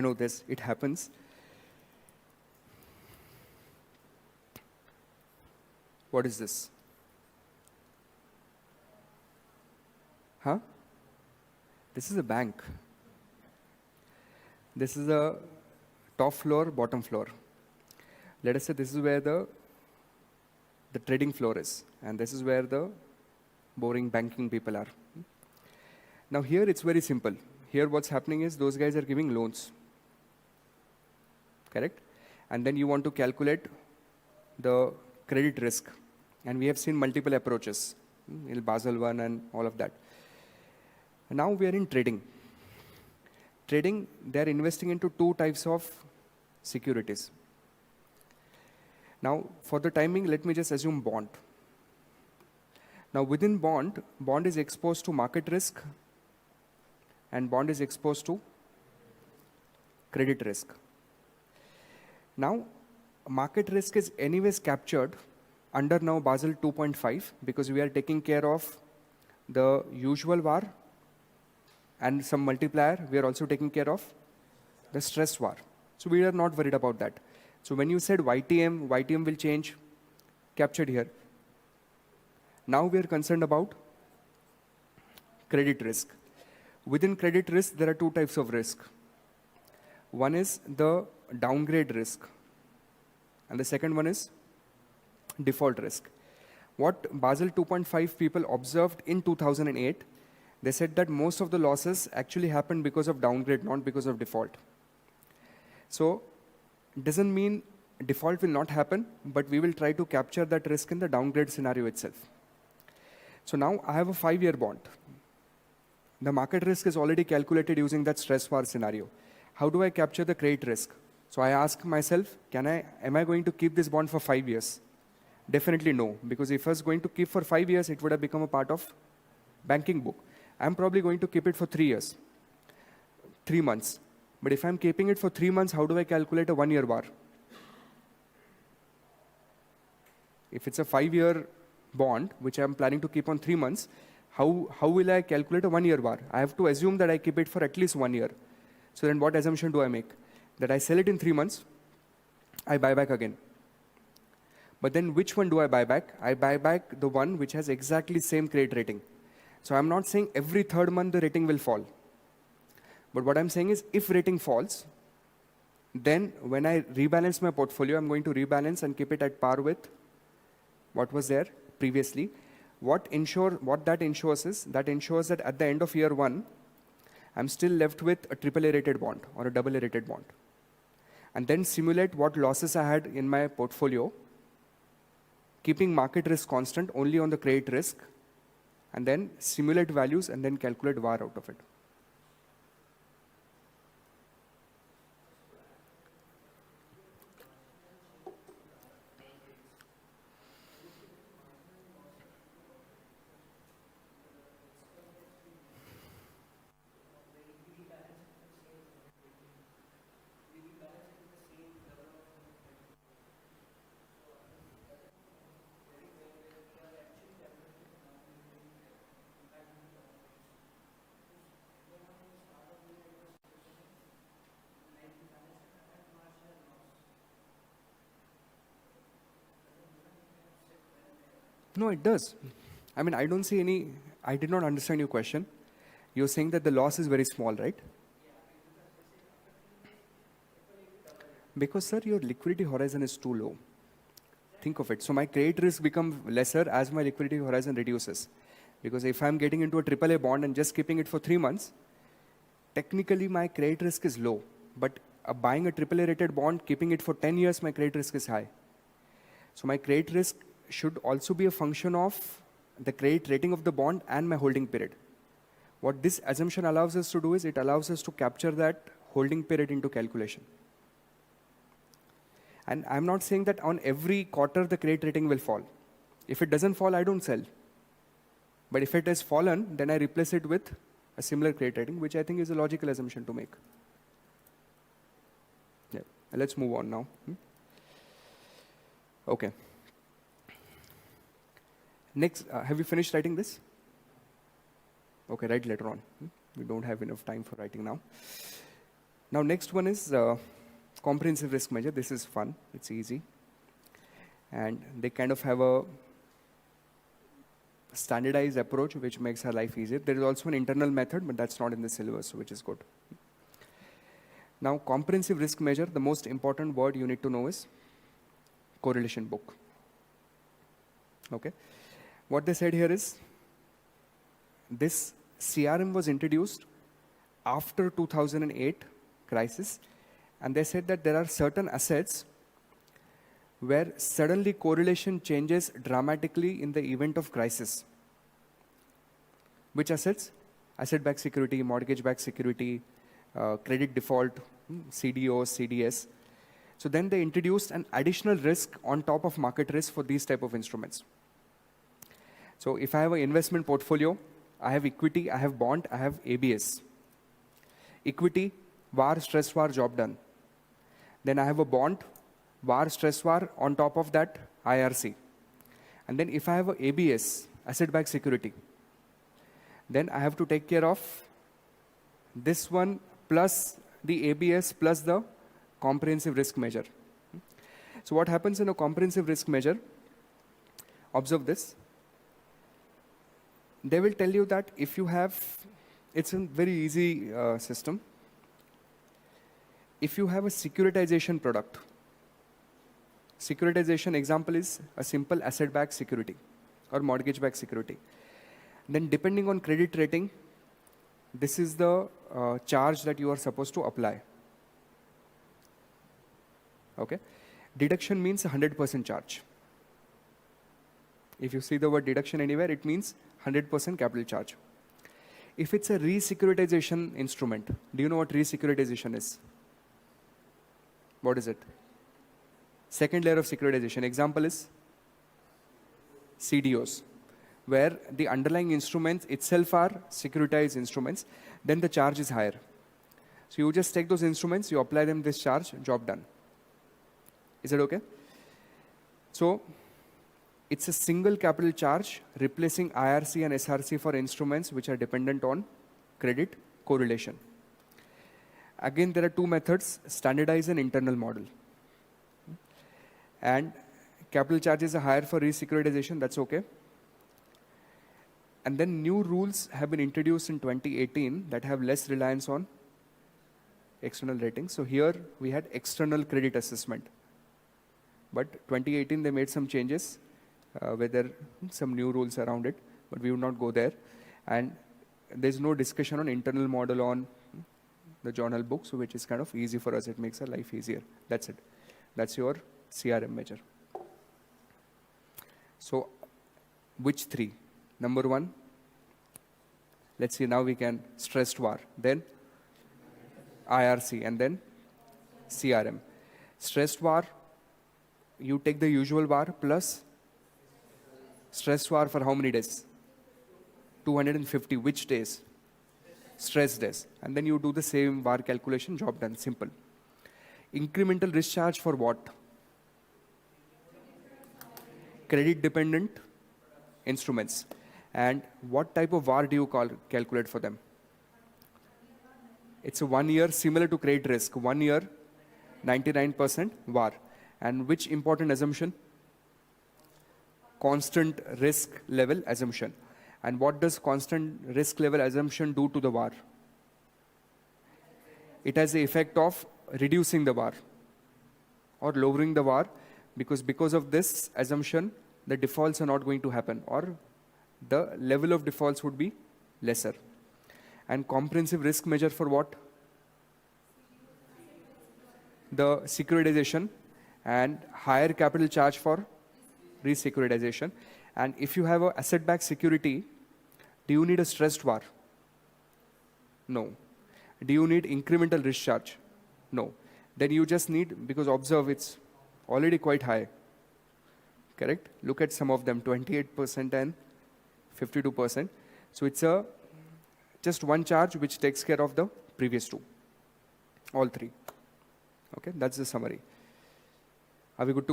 know this, it happens. What is this? Huh? This is a bank. This is a top floor, bottom floor. Let us say this is where the trading floor is, and this is where the boring banking people are. Now here it's very simple. Here what's happening is those guys are giving loans. Correct? And then you want to calculate the credit risk. And we have seen multiple approaches in Basel I and all of that. And now we are in trading. Trading, they're investing into two types of securities. Now, for the timing, let me just assume bond. Now, within bond is exposed to market risk, and bond is exposed to credit risk. Now, market risk is anyways captured under now Basel 2.5 because we are taking care of the usual VAR and some multiplier. We are also taking care of the stress VAR. So we are not worried about that. So when you said YTM will change, captured here. Now we are concerned about credit risk. Within credit risk, there are two types of risk. One is the downgrade risk, and the second one is default risk. What Basel 2.5 people observed in 2008, they said that most of the losses actually happened because of downgrade, not because of default. So it doesn't mean default will not happen, but we will try to capture that risk in the downgrade scenario itself. So now I have a 5-year bond. The market risk is already calculated using that stress VAR scenario. How do I capture the credit risk? So I ask myself, am I going to keep this bond for 5 years? Definitely no, because if I was going to keep for 5 years, it would have become a part of banking book. I'm probably going to keep it for 3 years, 3 months. But if I'm keeping it for 3 months, how do I calculate a 1-year VAR? If it's a 5-year bond, which I'm planning to keep on 3 months, how will I calculate a 1-year VAR? I have to assume that I keep it for at least 1 year. So then what assumption do I make? That I sell it in 3 months, I buy back again. But then which one do I buy back? I buy back the one which has exactly same credit rating. So I'm not saying every 3rd month the rating will fall. But what I'm saying is if rating falls, then when I rebalance my portfolio, I'm going to rebalance and keep it at par with what was there previously. What that ensures is, that ensures that at the end of year 1, I'm still left with a AAA rated bond or a AA rated bond. And then simulate what losses I had in my portfolio, keeping market risk constant only on the credit risk, and then simulate values and then calculate VAR out of it. No, it does. I mean, I don't see any, I did not understand your question. You're saying that the loss is very small, right? Because, sir, your liquidity horizon is too low. Think of it. So my credit risk becomes lesser as my liquidity horizon reduces. Because if I'm getting into a AAA bond and just keeping it for 3 months, technically my credit risk is low. But buying a AAA rated bond, keeping it for 10 years, my credit risk is high. So my credit risk should also be a function of the credit rating of the bond and my holding period. What this assumption allows us to do is it allows us to capture that holding period into calculation. And I'm not saying that on every quarter the credit rating will fall. If it doesn't fall, I don't sell. But if it has fallen, then I replace it with a similar credit rating, which I think is a logical assumption to make. Yeah. Let's move on now. Okay. Next, have you finished writing this? Okay, write later on. We don't have enough time for writing now. Now next one is comprehensive risk measure. This is fun, it's easy. And they kind of have a standardized approach which makes our life easier. There is also an internal method, but that's not in the syllabus, which is good. Now, comprehensive risk measure, the most important word you need to know is correlation book. Okay. What they said here is, this CRM was introduced after 2008 crisis, and they said that there are certain assets where suddenly correlation changes dramatically in the event of crisis. Which assets? Asset-backed security, mortgage-backed security, credit default, CDOs, CDS. So then they introduced an additional risk on top of market risk for these type of instruments. So if I have an investment portfolio, I have equity, I have bond, I have ABS. Equity, VAR, stress VAR, job done. Then I have a bond, VAR, stress VAR, on top of that, IRC. And then if I have a ABS, asset-backed security, then I have to take care of this one plus the ABS plus the comprehensive risk measure. So what happens in a comprehensive risk measure? Observe this. They will tell you that if you have, it's a very easy system. If you have a securitization product, securitization example is a simple asset-backed security or mortgage-backed security. Then depending on credit rating, this is the charge that you are supposed to apply. Okay. Deduction means 100% charge. If you see the word deduction anywhere, it means 100% capital charge. If it's a re-securitization instrument, do you know what re-securitization is? What is it? Second layer of securitization. Example is CDOs, where the underlying instruments itself are securitized instruments, then the charge is higher. So you just take those instruments, you apply them this charge, job done. Is it okay? So it's a single capital charge replacing IRC and SRC for instruments which are dependent on credit correlation. Again, there are two methods, standardized and internal model. And capital charges are higher for re-securitization, that's okay. And then new rules have been introduced in 2018 that have less reliance on external ratings. So here we had external credit assessment. But 2018 they made some changes where there are some new rules around it, but we will not go there. And there's no discussion on internal model on the journal book, so which is kind of easy for us. It makes our life easier. That's it. That's your CRM measure. So which three? Number one, let's see, now we can stressed VAR, then IRC, and then CRM. Stressed VAR, you take the usual VAR plus stressed VAR for how many days? 250. Which days? Stress days. And then you do the same VAR calculation, job done, simple. Incremental risk charge for what? Credit dependent instruments. And what type of VAR do you calculate for them? It's a 1 year similar to credit risk. 1 year, 99% VAR. And which important assumption? Constant risk level assumption. And what does constant risk level assumption do to the VAR? It has the effect of reducing the VAR or lowering the VAR, because of this assumption, the defaults are not going to happen, or the level of defaults would be lesser. And comprehensive risk measure for what? The securitization, and higher capital charge for re-securitization. And if you have an asset-backed security, do you need a stressed VAR? No. Do you need incremental risk charge? No. Then you just need, because observe, it's already quite high. Correct? Look at some of them, 28% and 52%. So it's just one charge which takes care of the previous two. All three. Okay, that's the summary. Are we good to go?